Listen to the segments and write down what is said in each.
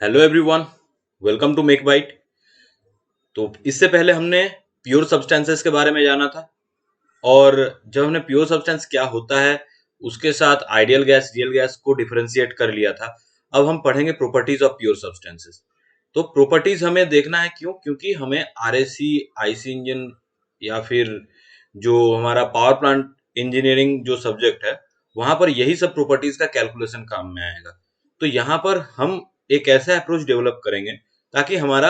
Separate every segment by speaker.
Speaker 1: Hello everyone, welcome to Make Byte. तो इससे पहले हमने प्योर सब्सटेंसेस के बारे में जाना था और जब हमने प्योर सब्सटेंस क्या होता है उसके साथ आइडियल गैस रियल गैस को डिफरेंशिएट कर लिया था। अब हम पढ़ेंगे प्रॉपर्टीज ऑफ प्योर सब्सटेंसेस। तो प्रॉपर्टीज हमें देखना है, क्योंकि हमें आरएसी आईसी इंजन या फिर जो हमारा पावर प्लांट इंजीनियरिंग जो सब्जेक्ट है वहां पर यही सब प्रॉपर्टीज का कैलकुलेशन काम में आएगा। तो यहाँ पर हम एक ऐसा अप्रोच डेवलप करेंगे ताकि हमारा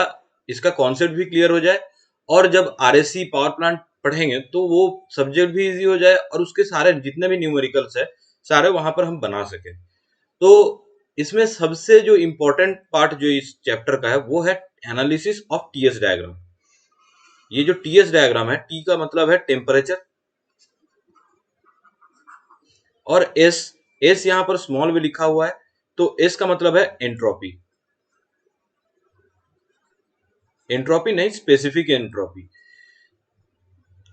Speaker 1: इसका कॉन्सेप्ट भी क्लियर हो जाए और जब आरएससी पावर प्लांट पढ़ेंगे तो वो सब्जेक्ट भी इजी हो जाए और उसके सारे जितने भी न्यूमेरिकल्स है सारे वहां पर हम बना सके। तो इसमें सबसे जो इम्पोर्टेंट पार्ट जो इस चैप्टर का है वो है एनालिसिस ऑफ टीएस डायग्राम। ये जो टीएस डायग्राम है, टी का मतलब है टेम्परेचर और एस एस यहाँ पर स्मॉल में लिखा हुआ है, तो एस का मतलब है एंट्रोपी। एंट्रोपी नहीं, स्पेसिफिक एंट्रोपी।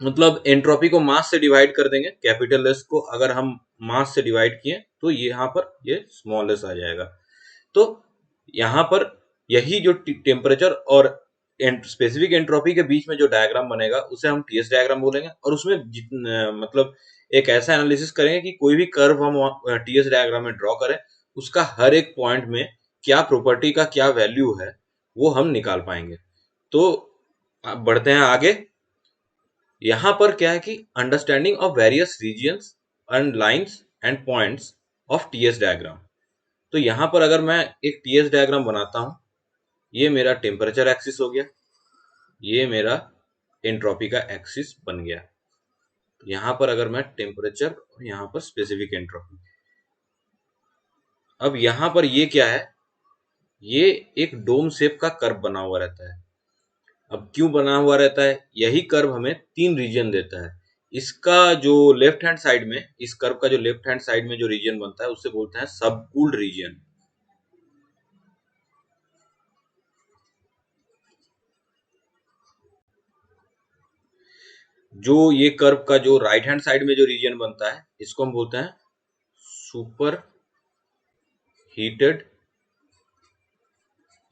Speaker 1: मतलब एंट्रोपी को मास से डिवाइड कर देंगे, कैपिटल एस को अगर हम मास से डिवाइड किए तो यहाँ पर ये स्मॉल एस आ जाएगा। तो यहाँ पर यही जो टेम्परेचर और स्पेसिफिक एंट्रोपी के बीच में जो डायग्राम बनेगा उसे हम टीएस डायग्राम बोलेंगे और उसमें मतलब एक ऐसा एनालिसिस करेंगे कि कोई भी कर्व हम टीएस डायग्राम में ड्रॉ करें उसका हर एक पॉइंट में क्या प्रॉपर्टी का क्या वैल्यू है वो हम निकाल पाएंगे। तो अब बढ़ते हैं आगे। यहाँ पर क्या है कि understanding of various regions and lines and points of TS diagram. तो यहाँ पर अगर मैं एक टीएस डायग्राम बनाता हूँ, ये मेरा टेम्परेचर एक्सिस हो गया, ये मेरा एंट्रोपी का एक्सिस बन गया। यहाँ पर अगर मैं टेम्परेचर और यहाँ पर स्पेसिफिक एंट्रोपी, अब यहाँ पर ये क्या है, ये एक डोम शेप का कर्व बना हुआ रहता है। अब क्यों बना हुआ रहता है, यही कर्व हमें 3 रीजन देता है। इसका जो लेफ्ट हैंड साइड में, इस कर्व का जो लेफ्ट हैंड साइड में जो रीजन बनता है उससे बोलते हैं सबकूल्ड रीजन। जो ये कर्व का जो राइट हैंड साइड में जो रीजन बनता है इसको हम बोलते हैं सुपर हीटेड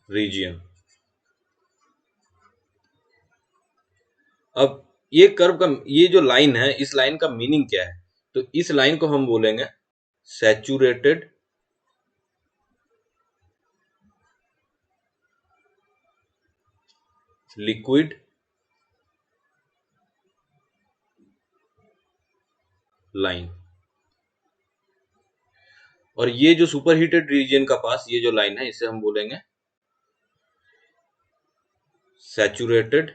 Speaker 1: रीजन। अब ये कर्व का ये जो लाइन है, इस लाइन का मीनिंग क्या है, तो इस लाइन को हम बोलेंगे सैचुरेटेड लिक्विड लाइन। और ये जो सुपर हीटेड रीजन का पास ये जो लाइन है इसे हम बोलेंगे सैचुरेटेड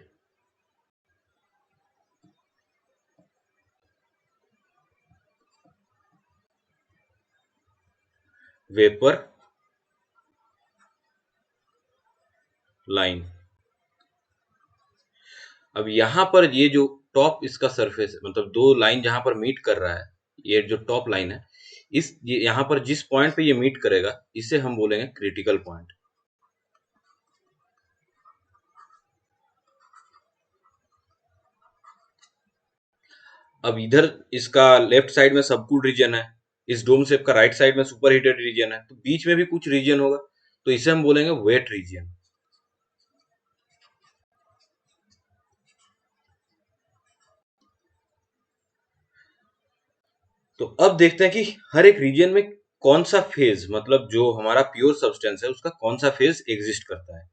Speaker 1: वेपर लाइन। अब यहाँ पर ये जो टॉप इसका सरफेस है, मतलब दो लाइन जहां पर मीट कर रहा है, ये जो टॉप लाइन है, इस यहाँ पर जिस पॉइंट पे ये मीट करेगा इसे हम बोलेंगे क्रिटिकल पॉइंट। अब इधर इसका लेफ्ट साइड में सबकूल्ड रीजन है, इस डोम शेप का राइट साइड में सुपर हीटेड रीजन है, तो बीच में भी कुछ रीजन होगा, तो इसे हम बोलेंगे वेट रीजन। तो अब देखते हैं कि हर एक रीजन में कौन सा फेज, मतलब जो हमारा प्योर सब्सटेंस है उसका कौन सा फेज एग्जिस्ट करता है।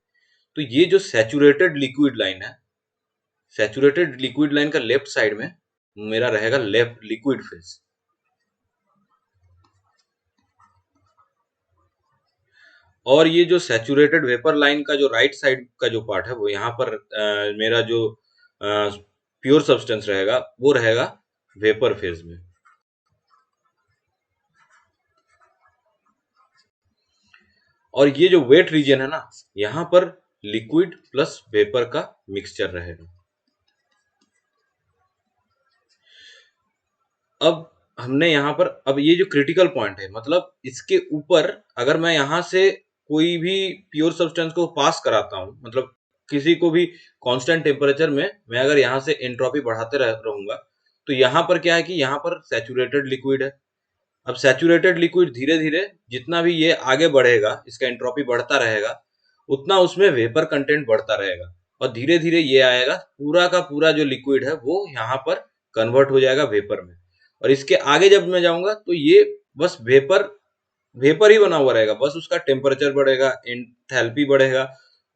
Speaker 1: तो ये जो सैचुरेटेड लिक्विड लाइन है, सैचुरेटेड लिक्विड लाइन का लेफ्ट साइड में मेरा रहेगा लेफ्ट लिक्विड फेज। और ये जो सैचुरेटेड वेपर लाइन का जो राइट साइड का जो पार्ट है वो यहाँ पर मेरा जो प्योर सब्सटेंस रहेगा वो रहेगा वेपर फेज में। और ये जो वेट रीजन है ना, यहाँ पर लिक्विड प्लस वेपर का मिक्सचर रहेगा। अब हमने यहाँ पर, अब ये जो क्रिटिकल पॉइंट है, मतलब इसके ऊपर अगर मैं यहाँ से कोई भी प्योर सब्सटेंस को पास कराता हूँ, मतलब किसी को भी कांस्टेंट टेम्परेचर में मैं अगर यहाँ से एंट्रोपी बढ़ाते रहूंगा, तो यहाँ पर क्या है कि यहाँ पर सैचुरेटेड लिक्विड है। अब सैचुरेटेड लिक्विड धीरे धीरे जितना भी ये आगे बढ़ेगा इसका एंट्रोपी बढ़ता रहेगा, उतना उसमें वेपर कंटेंट बढ़ता रहेगा और धीरे धीरे ये आएगा, पूरा का पूरा जो लिक्विड है वो यहाँ पर कन्वर्ट हो जाएगा वेपर में। और इसके आगे जब मैं जाऊंगा तो ये बस वेपर ही बना हुआ रहेगा, बस उसका टेम्परेचर बढ़ेगा, एंथैल्पी बढ़ेगा,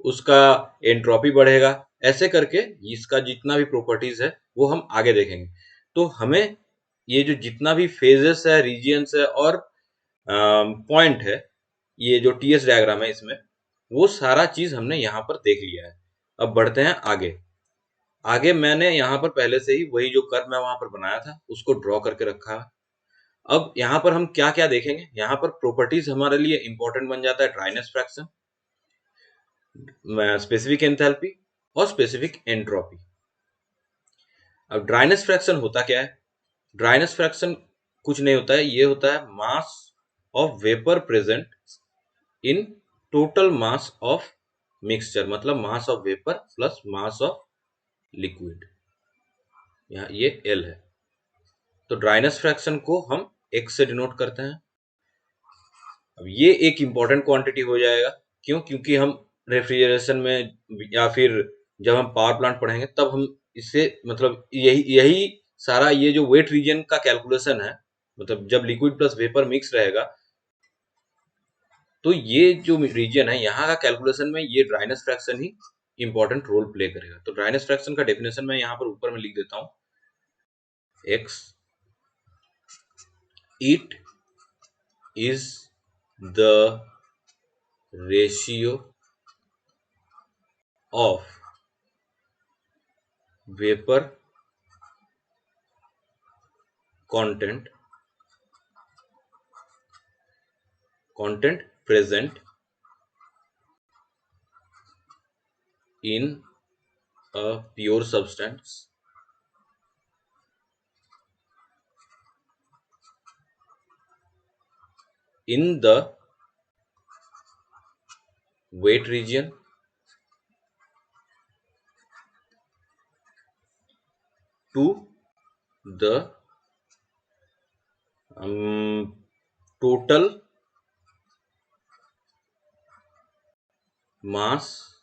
Speaker 1: उसका एंट्रोपी बढ़ेगा, ऐसे करके इसका जितना भी प्रॉपर्टीज है वो हम आगे देखेंगे। तो हमें ये जो जितना भी फेजेस है, रीजियंस है और पॉइंट है, ये जो टीएस डायग्राम है इसमें, वो सारा चीज हमने यहाँ पर देख लिया है। अब बढ़ते हैं आगे। आगे मैंने यहाँ पर पहले से ही वही जो कर्व मैं वहां पर बनाया था उसको ड्रॉ करके रखा है। अब यहाँ पर हम क्या क्या देखेंगे, यहाँ पर प्रॉपर्टीज हमारे लिए इंपॉर्टेंट बन जाता है, ड्राइनेस फ्रैक्शन, स्पेसिफिक एंथैल्पी और स्पेसिफिक एंट्रोपी। अब ड्राइनेस फ्रैक्शन होता क्या है? ड्राइनेस फ्रैक्शन कुछ नहीं होता है, ये होता है mass of vapour present in total mass of mixture, मतलब mass of vapour plus mass of liquid, यहाँ ये L है। तो ड्राइनेस फ्रैक्शन को हम X से डिनोट करते हैं। अब ये एक इंपॉर्टेंट क्वांटिटी हो जाएगा, क्यों? क्योंकि हम रेफ्रिजरेशन में या फिर जब हम पावर प्लांट पढ़ेंगे तब हम इससे मतलब यही यही सारा ये जो वेट रीजन का कैलकुलेशन है, मतलब जब लिक्विड प्लस वेपर मिक्स रहेगा तो ये जो रीजन है यहाँ का कैलकुलेशन में ये ड्राइनेस फ्रैक्शन ही इंपॉर्टेंट रोल प्ले करेगा। तो ड्राइनेस फ्रैक्शन का डेफिनेशन मैं यहाँ पर ऊपर में लिख देता हूँ, X, it is the ratio of vapor content present in a pure substance in the wet region to the total mass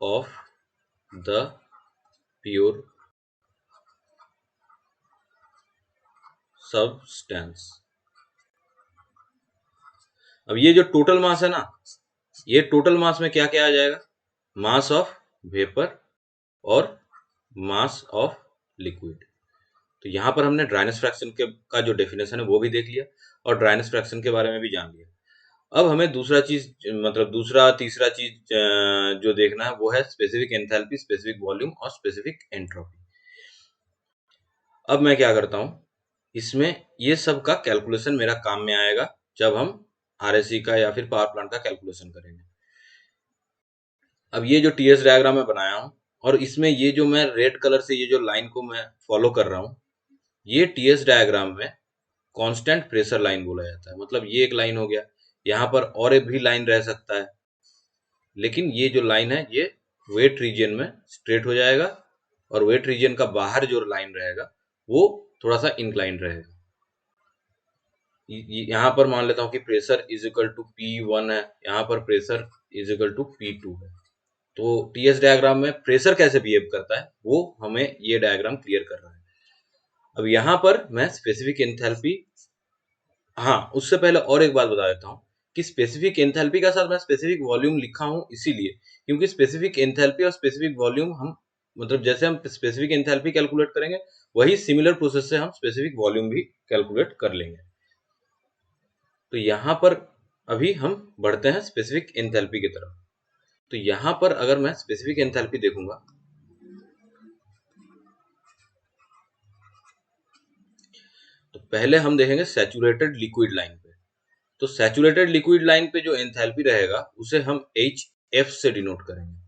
Speaker 1: of the pure substance। अब ये जो टोटल मास है ना, ये टोटल मास में क्या क्या आ जाएगा? मास ऑफ वेपर और मास ऑफ लिक्विड। तो यहाँ पर हमने ड्राइनेस फ्रैक्शन के का जो डेफिनेशन है वो भी देख लिया और ड्राइनेस फ्रैक्शन के बारे में भी जान लिया। अब हमें दूसरा चीज मतलब दूसरा तीसरा चीज जो देखना है वो है स्पेसिफिक एंथैल्पी, स्पेसिफिक वॉल्यूम और स्पेसिफिक एंट्रोपी। अब मैं क्या करता हूँ, इसमें ये सब का कैलकुलेशन मेरा काम में आएगा जब हम आरएससी का या फिर पावर प्लांट का कैलकुलेशन करेंगे। अब ये जो टीएस डायग्राम मैं बनाया हूँ और इसमें ये जो मैं रेड कलर से ये जो लाइन को मैं फॉलो कर रहा हूँ, ये टीएस डायग्राम में कांस्टेंट प्रेशर लाइन बोला जाता है। मतलब ये एक लाइन हो गया, यहाँ पर और एक भी लाइन रह सकता है, लेकिन ये जो लाइन है ये वेट रीजन में स्ट्रेट हो जाएगा और वेट रीजन का बाहर जो लाइन रहेगा वो थोड़ा सा इंक्लाइन रहेगा। यहाँ पर मान लेता हूँ कि pressure is equal to P1 है, यहाँ पर pressure is equal to P2 है। तो टीएस डायग्राम में प्रेशर कैसे बिहेव करता है वो हमें ये डायग्राम क्लियर कर रहा है। अब यहाँ पर मैं स्पेसिफिक एंथैल्पी, हाँ उससे पहले और एक बात बता देता हूँ कि स्पेसिफिक एंथैल्पी का साथ मैं स्पेसिफिक वॉल्यूम लिखा हूँ इसीलिए क्योंकि स्पेसिफिक एंथैल्पी और स्पेसिफिक वॉल्यूम हम मतलब जैसे हम स्पेसिफिक एंथैल्पी कैलकुलेट करेंगे वही सिमिलर प्रोसेस से हम स्पेसिफिक वॉल्यूम भी कैलकुलेट कर लेंगे। तो यहाँ पर अभी हम बढ़ते हैं स्पेसिफिक एंथैल्पी की तरफ। तो यहाँ पर अगर मैं स्पेसिफिक एंथैल्पी देखूंगा तो पहले हम देखेंगे सैचुरेटेड लिक्विड लाइन पे। तो सैचुरेटेड लिक्विड लाइन पे जो एंथैल्पी रहेगा उसे हम HF से डिनोट करेंगे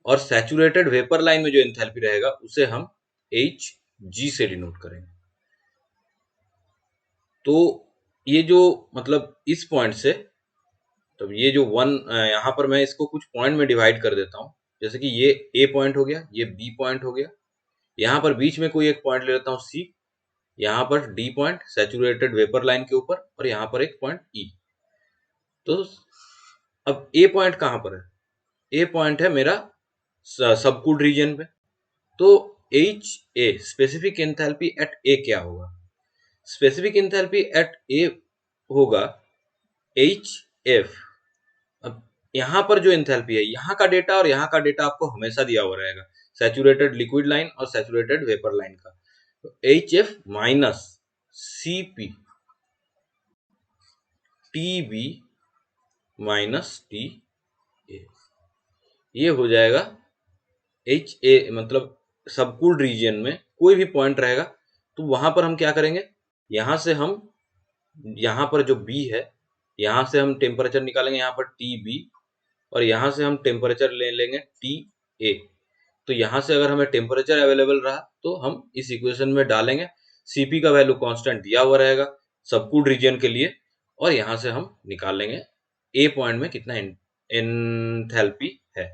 Speaker 1: और सैचुरेटेड वेपर लाइन में जो एंथैल्पी रहेगा उसे हम HG से डिनोट करेंगे। तो ये जो मतलब इस पॉइंट से तो ये जो यहाँ पर मैं इसको कुछ पॉइंट में डिवाइड कर देता हूँ, जैसे कि ये A पॉइंट हो गया, ये B पॉइंट हो गया, यहाँ पर बीच में कोई एक पॉइंट ले लेता हूँ C, यहाँ पर D point saturated vapour line के ऊपर और यहाँ पर एक पॉइंट E। तो अब ए पॉइंट कहां पर है? ए पॉइंट है मेरा सबकूल्ड रीजन पे। तो H A specific enthalpy at A क्या होगा? स्पेसिफिक एंथैल्पी एट ए होगा एच एफ। अब यहाँ पर जो एंथैल्पी है, यहाँ का डेटा और यहाँ का डेटा आपको हमेशा दिया हुआ रहेगा, सैचुरेटेड लिक्विड लाइन और सैचुरेटेड वेपर लाइन का। तो H F minus C P T B minus T A, ये हो जाएगा एच ए, मतलब सबकूल्ड रीजन में कोई भी पॉइंट रहेगा तो वहां पर हम क्या करेंगे, यहां से हम, यहाँ पर जो बी है, यहाँ से हम टेम्परेचर निकालेंगे, यहाँ पर टी बी, और यहाँ से हम टेम्परेचर ले लेंगे टी ए। तो यहाँ से अगर हमें टेम्परेचर अवेलेबल रहा तो हम इस इक्वेशन में डालेंगे, सीपी का वैल्यू कांस्टेंट दिया हुआ रहेगा सबकूल्ड रीजन के लिए, और यहाँ से हम निकाल लेंगे ए पॉइंट में कितना एंथैल्पी है।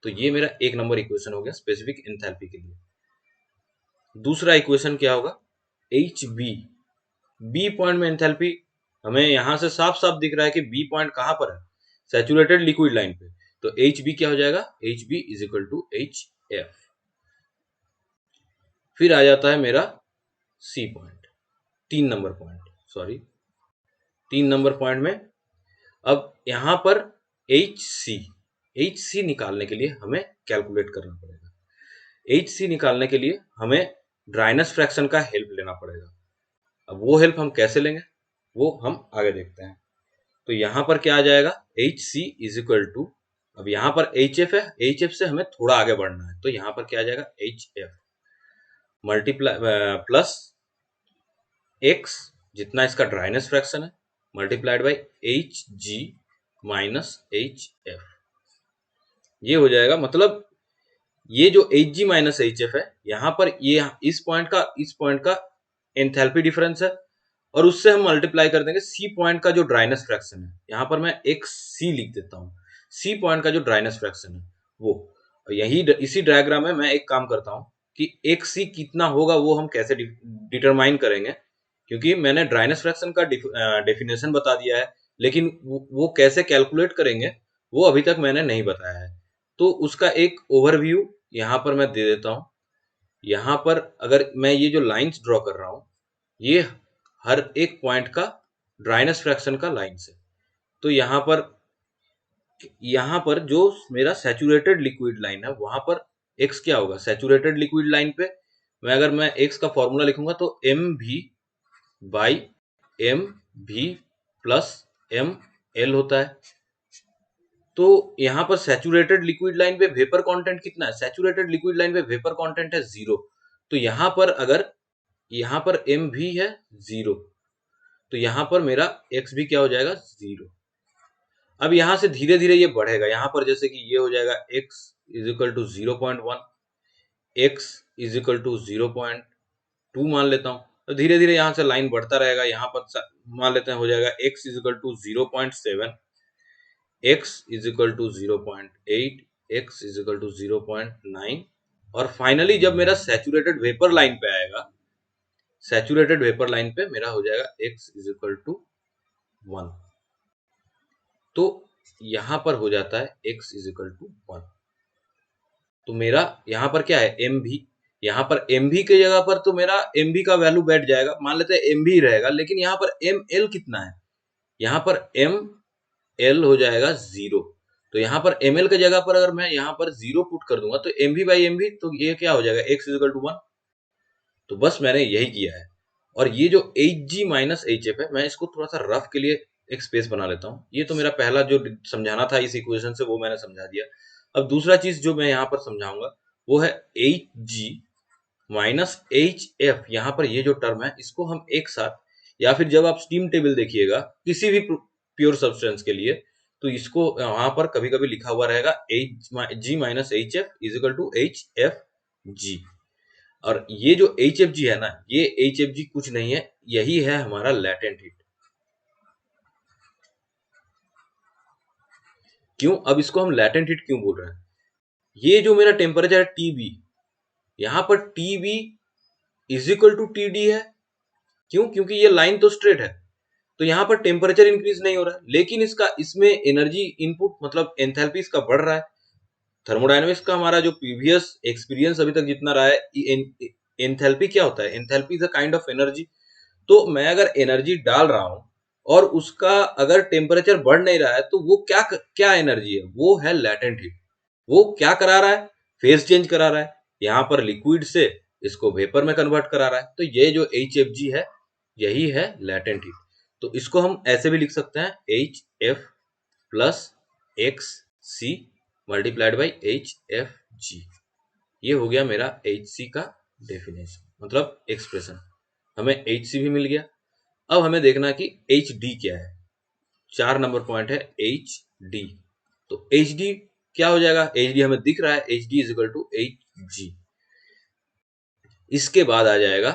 Speaker 1: तो ये मेरा एक नंबर इक्वेशन हो गया स्पेसिफिक एंथैल्पी के लिए। दूसरा इक्वेशन क्या होगा, एच बी। बी पॉइंट में एंथैल्पी हमें यहां से साफ साफ दिख रहा है कि बी पॉइंट कहां पर है, सैचुरेटेड लिक्विड लाइन पे। तो एच बी क्या हो जाएगा, H B is equal to H F. फिर आ जाता है मेरा C point, 3 number point, sorry 3 number point में। अब यहां पर एच सी निकालने के लिए हमें कैलकुलेट करना पड़ेगा। एच सी निकालने के लिए हमें ड्राइनेस फ्रैक्शन का हेल्प लेना पड़ेगा। अब वो हेल्प हम कैसे लेंगे वो हम आगे देखते हैं। तो यहां पर क्या आ जाएगा, H C is equal to, अब यहां पर एच एफ है, एच एफ से हमें थोड़ा आगे बढ़ना है, तो यहां पर क्या आ जाएगा, H F multiply plus x जितना इसका ड्राइनेस फ्रैक्शन है, multiplied by H G minus H F. ये हो जाएगा, मतलब ये जो H G minus H F है, यहाँ पर ये इस पॉइंट का एंथैल्पी डिफरेंस है, और उससे हम मल्टीप्लाई कर देंगे सी पॉइंट का जो ड्राइनेस फ्रैक्शन है। यहाँ पर मैं एक सी लिख देता हूँ, सी पॉइंट का जो ड्राइनेस फ्रैक्शन है वो। यही इसी डायग्राम में मैं एक काम करता हूँ कि एक सी कितना होगा वो हम कैसे डिटरमाइन करेंगे, क्योंकि मैंने ड्राइनेस फ्रैक्शन का डेफिनेशन बता दिया है, लेकिन वो कैसे कैलकुलेट करेंगे वो अभी तक मैंने नहीं बताया है। तो उसका एक ओवरव्यू यहाँ पर मैं दे देता हूँ। यहाँ पर अगर मैं ये जो लाइंस ड्रॉ कर रहा हूँ, ये हर एक पॉइंट का ड्राइनेस फ्रैक्शन का लाइंस है। तो यहाँ पर जो मेरा सैचुरेटेड लिक्विड लाइन है वहां पर x क्या होगा, सैचुरेटेड लिक्विड लाइन पे अगर मैं x का फॉर्मूला लिखूंगा तो एम भी बाई एम भी प्लस एम एल होता है। तो यहाँ पर सैचुरेटेड लिक्विड लाइन पे वेपर कंटेंट कितना है, सैचुरेटेड लिक्विड लाइन पे वेपर कंटेंट है 0। तो यहाँ पर अगर यहाँ पर एम भी है 0, तो यहाँ पर मेरा x भी क्या हो जाएगा, 0। अब यहाँ से धीरे धीरे ये बढ़ेगा, यहाँ पर जैसे कि ये हो जाएगा x is equal to 0.1, x is equal to 0.2 मान लेता हूँ। तो धीरे धीरे यहाँ से लाइन बढ़ता रहेगा, यहाँ पर मान लेते हैं हो जाएगा x is equal to 0.7, x is equal to 0.8, x is equal to 0.9, और फाइनली जब मेरा सैचुरेटेड वेपर लाइन पे आएगा, सैचुरेटेड वेपर लाइन पे मेरा हो जाएगा x इज इक्वल टू 1। तो यहां पर हो जाता है x इज इक्वल टू 1। तो मेरा यहाँ पर क्या है, एम भी, यहाँ पर एम भी की जगह पर तो मेरा एम भी का वैल्यू बैठ जाएगा, मान लेते हैं एम भी रहेगा, लेकिन यहाँ पर एम एल कितना है, यहाँ पर एम एल हो जाएगा 0। तो यहाँ पर एम एल की जगह पर अगर मैं यहाँ पर 0 पुट कर दूंगा तो एम भी बाई एम भी, तो ये क्या हो जाएगा, x इज इक्वल टू 1। तो बस मैंने यही किया है। और ये जो H G minus H F है, मैं इसको थोड़ा सा रफ के लिए एक स्पेस बना लेता हूँ। ये तो मेरा पहला जो समझाना था इस इक्वेशन से वो मैंने समझा दिया। अब दूसरा चीज जो मैं यहाँ पर समझाऊंगा वो है H G minus H F. यहाँ पर ये जो टर्म है इसको हम एक साथ, या फिर जब आप स्टीम टेबल देखिएगा किसी भी प्योर सब्सटेंस के लिए, तो इसको वहां पर कभी कभी लिखा हुआ रहेगा H G minus H F is equal to H F G. और ये जो एच एफ जी है ना, ये एच एफ जी कुछ नहीं है, यही है हमारा लैटेंट हीट। क्यों, अब इसको हम लैटेंट हीट क्यों बोल रहे हैं, ये जो मेरा टेम्परेचर है टीबी, यहां पर TB is equal to T D है। क्यों, क्योंकि ये लाइन तो स्ट्रेट है, तो यहाँ पर टेम्परेचर इंक्रीज नहीं हो रहा है, लेकिन इसमें एनर्जी इनपुट मतलब एंथैल्पी इसका बढ़ रहा है। थर्मोडायनेमिक्स का हमारा जो प्रीवियस एक्सपीरियंस अभी तक जितना रहा है, एंथैल्पी क्या होता है? Enthalpy is a kind of energy. तो मैं अगर एनर्जी डाल रहा हूं और उसका अगर टेम्परेचर बढ़ नहीं रहा है, तो वो क्या क्या एनर्जी है? वो है लैटेंट हीट। वो क्या करा रहा है? फेज चेंज करा रहा है। यहाँ पर लिक्विड से इसको वेपर में कन्वर्ट करा रहा है। तो ये जो HFG है, यही है लैटेंट हीट। तो इसको हम ऐसे भी लिख सकते हैं, HF plus XC multiplied by HFG। ये हो गया मेरा HC का डेफिनेशन, मतलब एक्सप्रेशन। हमें HC भी मिल गया। अब हमें देखना है कि HD क्या है। 4 नंबर पॉइंट है HD। तो HD क्या हो जाएगा? HD हमें दिख रहा है, HD is equal to HG। इसके बाद आ जाएगा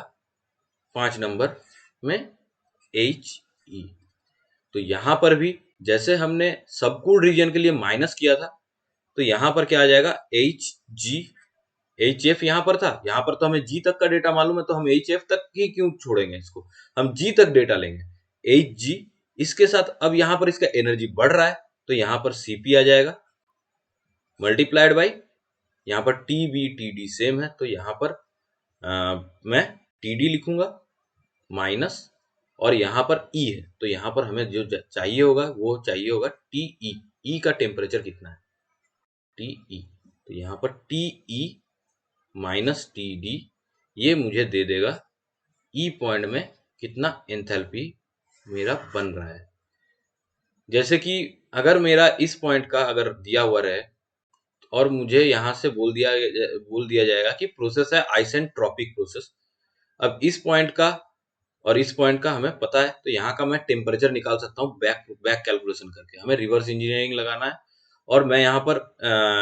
Speaker 1: 5 नंबर में HE। तो यहां पर भी जैसे हमने सबकूल्ड रीजन के लिए माइनस किया था, तो यहां पर क्या आ जाएगा? HG। HF यहां पर था, यहां पर तो हमें G तक का डेटा मालूम है, तो हम HF तक ही क्यों छोड़ेंगे इसको, हम G तक डेटा लेंगे। HG इसके साथ अब यहां पर इसका एनर्जी बढ़ रहा है, तो यहां पर CP आ जाएगा मल्टीप्लाइड बाई, यहां पर TB TD सेम है, तो यहां पर मैं TD लिखूंगा माइनस, और यहां पर E है, तो यहां पर हमें जो चाहिए होगा वो चाहिए होगा TE। E का टेम्परेचर कितना है? TE। तो यहां पर TE माइनस TD, ये मुझे दे देगा E पॉइंट में कितना एंथैल्पी मेरा बन रहा है। जैसे कि अगर मेरा इस पॉइंट का अगर दिया हुआ रहे और मुझे यहाँ से बोल दिया जाएगा कि प्रोसेस है आइसेंट्रोपिक प्रोसेस। अब इस पॉइंट का और इस पॉइंट का हमें पता है, तो यहाँ का मैं टेम्परेचर निकाल सकता हूँ बैक कैलकुलेशन करके। हमें रिवर्स इंजीनियरिंग लगाना है, और मैं यहाँ पर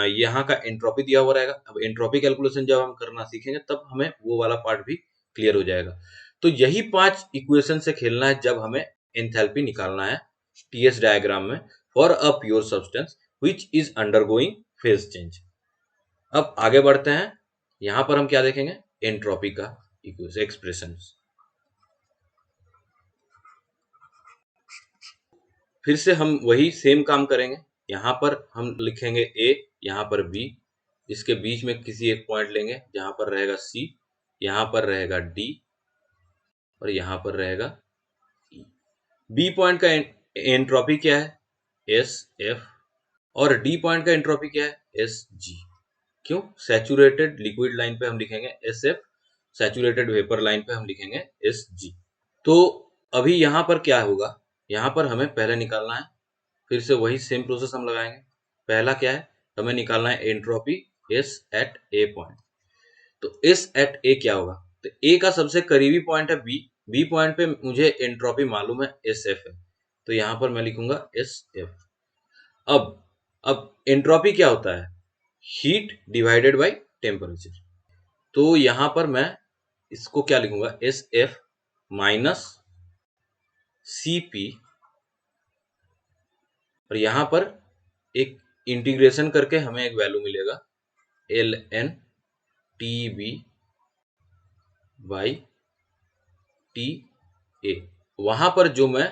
Speaker 1: यहाँ का एंट्रोपी दिया हुआ रहेगा। अब एंट्रोपी कैलकुलेशन जब हम करना सीखेंगे, तब हमें वो वाला पार्ट भी क्लियर हो जाएगा। तो यही 5 इक्वेशन से खेलना है जब हमें एंथैल्पी निकालना है TS डायग्राम में for a pure substance which is undergoing phase change. अब आगे बढ़ते हैं, यहां पर हम क्या देखेंगे? एंट्रोपी का एक्सप्रेशन। फिर से हम वही सेम काम करेंगे। यहाँ पर हम लिखेंगे A, यहाँ पर B, इसके बीच में किसी एक पॉइंट लेंगे जहां पर रहेगा C, यहाँ पर रहेगा D, और यहाँ पर रहेगा E। B पॉइंट का एंट्रोपी क्या है? SF। और D पॉइंट का एंट्रोपी क्या है? SG। क्यों? सैचुरेटेड लिक्विड लाइन पे हम लिखेंगे SF, सैचुरेटेड वेपर लाइन पे हम लिखेंगे SG। तो अभी यहाँ पर क्या होगा? यहाँ पर हमें पहले निकालना है, फिर से वही सेम प्रोसेस हम लगाएंगे। पहला क्या है? हमें निकालना है entropy S at A point. तो S एट A क्या होगा? तो A का सबसे करीबी पॉइंट है B। B पॉइंट पे मुझे एंट्रोपी मालूम है SF है, तो यहाँ पर मैं लिखूंगा SF। अब एंट्रोपी क्या होता है? Heat divided by temperature. तो यहां पर मैं इसको क्या लिखूंगा? SF माइनस CP, और यहां पर एक इंटीग्रेशन करके हमें एक वैल्यू मिलेगा ln TB बाई TA। वहां पर जो मैं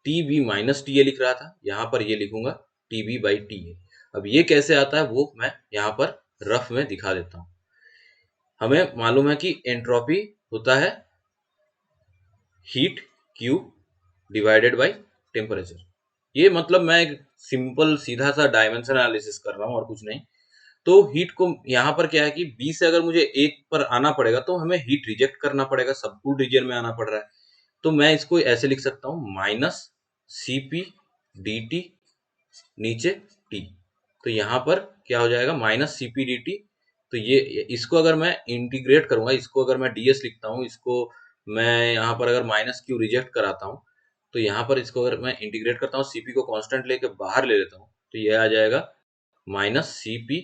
Speaker 1: TB माइनस TA लिख रहा था, यहां पर ये लिखूंगा TB बाई TA। अब ये कैसे आता है वो मैं यहां पर रफ में दिखा देता हूं। हमें मालूम है कि एंट्रोपी होता है heat Q divided by temperature. ये मतलब मैं एक सिंपल सीधा सा डायमेंशन एनालिसिस कर रहा हूं और कुछ नहीं। तो हीट को यहाँ पर क्या है कि B से अगर मुझे 1 पर आना पड़ेगा, तो हमें हीट रिजेक्ट करना पड़ेगा, सबकूल्ड रीजन में आना पड़ रहा है। तो मैं इसको ऐसे लिख सकता हूँ, माइनस CP dt नीचे T। तो यहाँ पर क्या हो जाएगा? Minus CP dt। तो ये इसको अगर मैं इंटीग्रेट करूंगा, इसको अगर मैं DS लिखता हूँ, इसको मैं यहाँ पर अगर माइनस Q रिजेक्ट कराता हूँ, तो यहाँ पर इसको अगर मैं इंटीग्रेट करता हूँ, CP को कांस्टेंट लेके बाहर ले लेता हूँ, तो ये आ जाएगा minus CP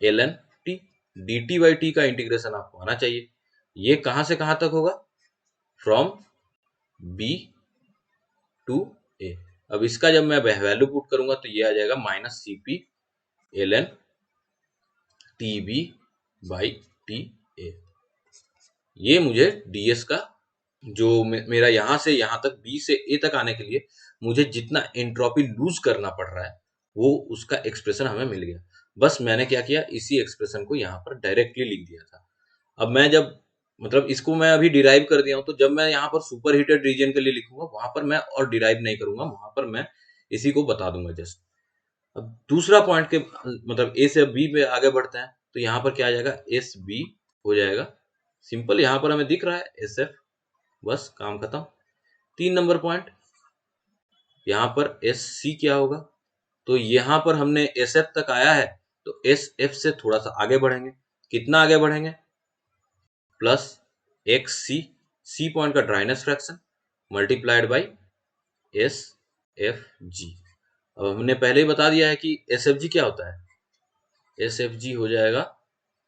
Speaker 1: ln T। dt by T का इंटीग्रेशन आपको आना चाहिए। ये कहां से कहां तक होगा? From B to A। अब इसका जब मैं वैल्यू पुट करूंगा, तो ये आ जाएगा minus CP ln TB by TA। ये मुझे DS का जो मेरा यहाँ से यहाँ तक बी से ए तक आने के लिए मुझे जितना एंट्रोपी लूज करना पड़ रहा है वो उसका एक्सप्रेशन हमें मिल गया। बस मैंने क्या किया, इसी एक्सप्रेशन को यहाँ पर डायरेक्टली लिख दिया था। अब मैं जब मतलब इसको मैं अभी डिराइव कर दिया हूँ, तो जब मैं यहाँ पर सुपर हीटेड रीजन के लिए लिखूंगा वहां पर मैं और डिराइव नहीं करूंगा, वहां पर मैं इसी को बता दूंगा जस्ट। अब दूसरा पॉइंट के मतलब ए से बी में आगे बढ़ते हैं, तो यहाँ पर क्या आ जाएगा, एस बी हो जाएगा। सिंपल, यहाँ पर हमें दिख रहा है एस एफ, बस काम खत्म। 3 नंबर पॉइंट, यहाँ पर एस सी क्या होगा, तो यहाँ पर हमने एस एफ तक आया है, तो एस एफ से थोड़ा सा आगे बढ़ेंगे। कितना आगे बढ़ेंगे, प्लस एक्स सी, सी पॉइंट का dryness fraction multiplied by S F G. अब हमने पहले ही बता दिया है कि एस एफ जी क्या होता है, एस एफ जी हो जाएगा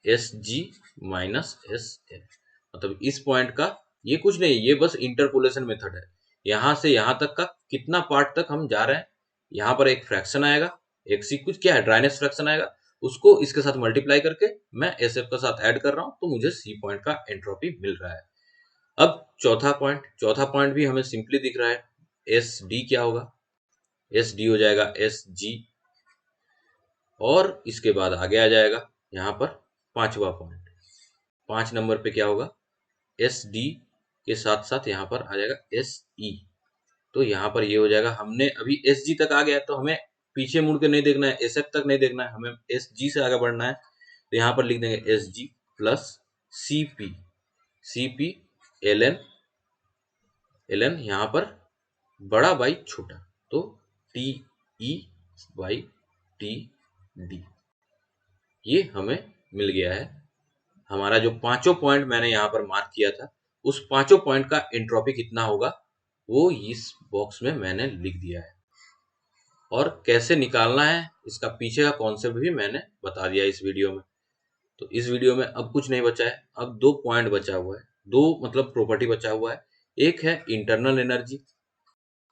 Speaker 1: S G minus S F. मतलब इस पॉइंट का ये कुछ नहीं, ये बस इंटरपोलेशन मेथड है। यहां से यहां तक का कितना पार्ट तक हम जा रहे हैं, यहाँ पर एक फ्रैक्शन आएगा, एक सी कुछ क्या है, ड्राइनेस फ्रैक्शन आएगा, उसको इसके साथ मल्टीप्लाई करके मैं एस एफ का साथ ऐड कर रहा हूं, तो मुझे सी पॉइंट का एंट्रोपी मिल रहा है। अब चौथा पॉइंट भी हमें सिंपली दिख रहा है, एस डी क्या होगा, एस डी हो जाएगा एस जी, और इसके बाद आगे आ जाएगा यहाँ पर 5वां पॉइंट। 5 नंबर पे क्या होगा, एस डी के साथ साथ यहाँ पर आ जाएगा एस ई। तो यहाँ पर ये हो जाएगा, हमने अभी एस जी तक आ गया, तो हमें पीछे मुड़ के नहीं देखना है, एस एफ तक नहीं देखना है, हमें एस जी से आगे बढ़ना है। तो यहाँ पर लिख देंगे S G plus C P, C P L N, L N यहाँ पर बड़ा बाई छोटा, तो T E by T D, ये हमें मिल गया है। हमारा जो पांचों पॉइंट मैंने यहाँ पर मार्क किया था, उस पांचों पॉइंट का एंट्रोपी कितना होगा वो इस बॉक्स में मैंने लिख दिया है। और कैसे निकालना है इसका पीछे का कॉन्सेप्ट भी मैंने बता दिया इस वीडियो में। तो इस वीडियो में अब कुछ नहीं बचा है, अब 2 पॉइंट बचा हुआ है, दो मतलब प्रॉपर्टी बचा हुआ है। एक है इंटरनल एनर्जी,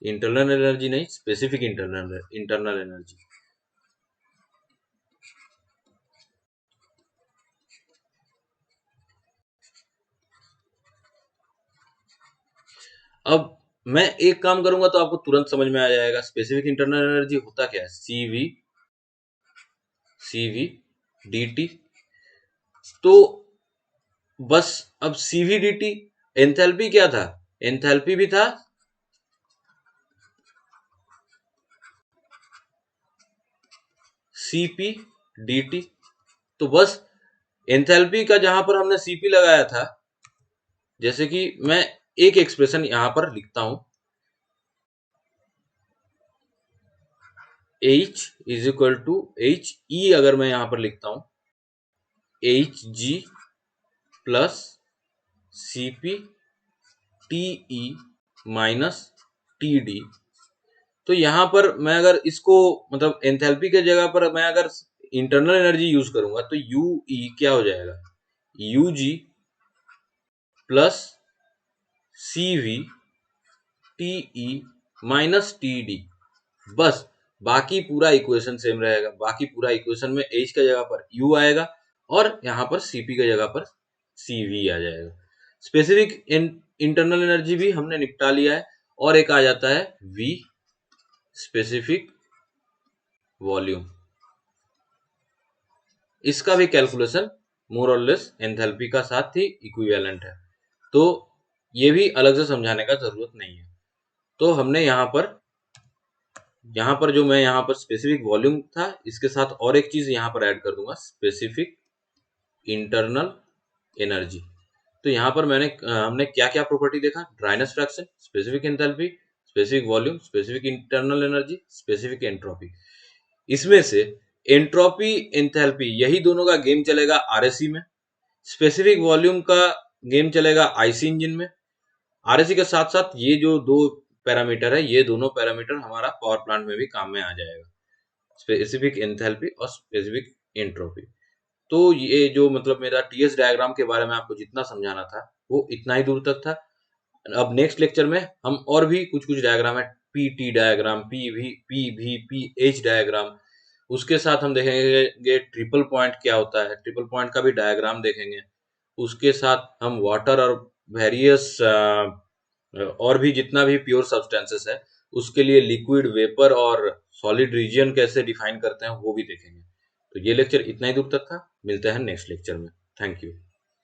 Speaker 1: इंटरनल एनर्जी नहीं, स्पेसिफिक इंटरनल एनर्जी। अब मैं एक काम करूंगा तो आपको तुरंत समझ में आ जाएगा, स्पेसिफिक इंटरनल एनर्जी होता क्या है, सीवी डी टी। तो बस अब सीवी डी टी, एंथैल्पी क्या था, एंथैल्पी भी था सीपी डी टी। तो बस एंथैल्पी का जहां पर हमने सीपी लगाया था, जैसे कि मैं एक एक्सप्रेशन यहां पर लिखता हूं, H is equal to H E, अगर मैं यहां पर लिखता हूं H G plus C P T E minus T D. तो यहां पर मैं अगर इसको मतलब एंथैल्पी के जगह पर मैं अगर इंटरनल एनर्जी यूज करूंगा, तो यू ई क्या हो जाएगा, U G plus C V T E minus T D. बस बाकी पूरा इक्वेशन सेम रहेगा, बाकी पूरा इक्वेशन में एच का जगह पर यू आएगा और यहाँ पर सीपी की जगह पर सीवी आ जाएगा। स्पेसिफिक इंटरनल एनर्जी भी हमने निपटा लिया है, और एक आ जाता है वी, स्पेसिफिक वॉल्यूम। इसका भी कैलकुलेशन मोर और लेस एंथैल्पी का साथ ही इक्विवेलेंट है, तो ये भी अलग से समझाने का जरूरत नहीं है। तो हमने यहाँ पर जो मैं यहाँ पर स्पेसिफिक वॉल्यूम था, इसके साथ और एक चीज यहाँ पर ऐड कर दूंगा, स्पेसिफिक इंटरनल एनर्जी। तो यहाँ पर हमने क्या क्या प्रॉपर्टी देखा, dryness fraction, specific enthalpy, specific volume, specific internal energy, specific entropy. इसमें से एंट्रोपी एंथैल्पी यही दोनों का गेम चलेगा आरएसी में, स्पेसिफिक वॉल्यूम का गेम चलेगा आईसी इंजन में। आरएसी के साथ साथ ये जो दो पैरामीटर है, ये दोनों पैरामीटर हमारा पावर प्लांट में भी काम में आ जाएगा, स्पेसिफिक एंथैल्पी और स्पेसिफिक एंट्रोपी। तो ये जो मतलब मेरा टीएस डायग्राम के बारे में आपको जितना समझाना था वो इतना ही दूर तक था। अब नेक्स्ट लेक्चर में हम और भी कुछ कुछ डायग्राम है, PT diagram, P H diagram, उसके साथ हम देखेंगे ट्रिपल पॉइंट क्या होता है, ट्रिपल पॉइंट का भी डायग्राम देखेंगे। उसके साथ हम वाटर और वेरियस और भी जितना भी प्योर सब्सटेंसेस है उसके लिए लिक्विड, वेपर और सॉलिड रीजन कैसे डिफाइन करते हैं वो भी देखेंगे। तो ये लेक्चर इतना ही दूर तक था, मिलते हैं नेक्स्ट लेक्चर में। Thank you.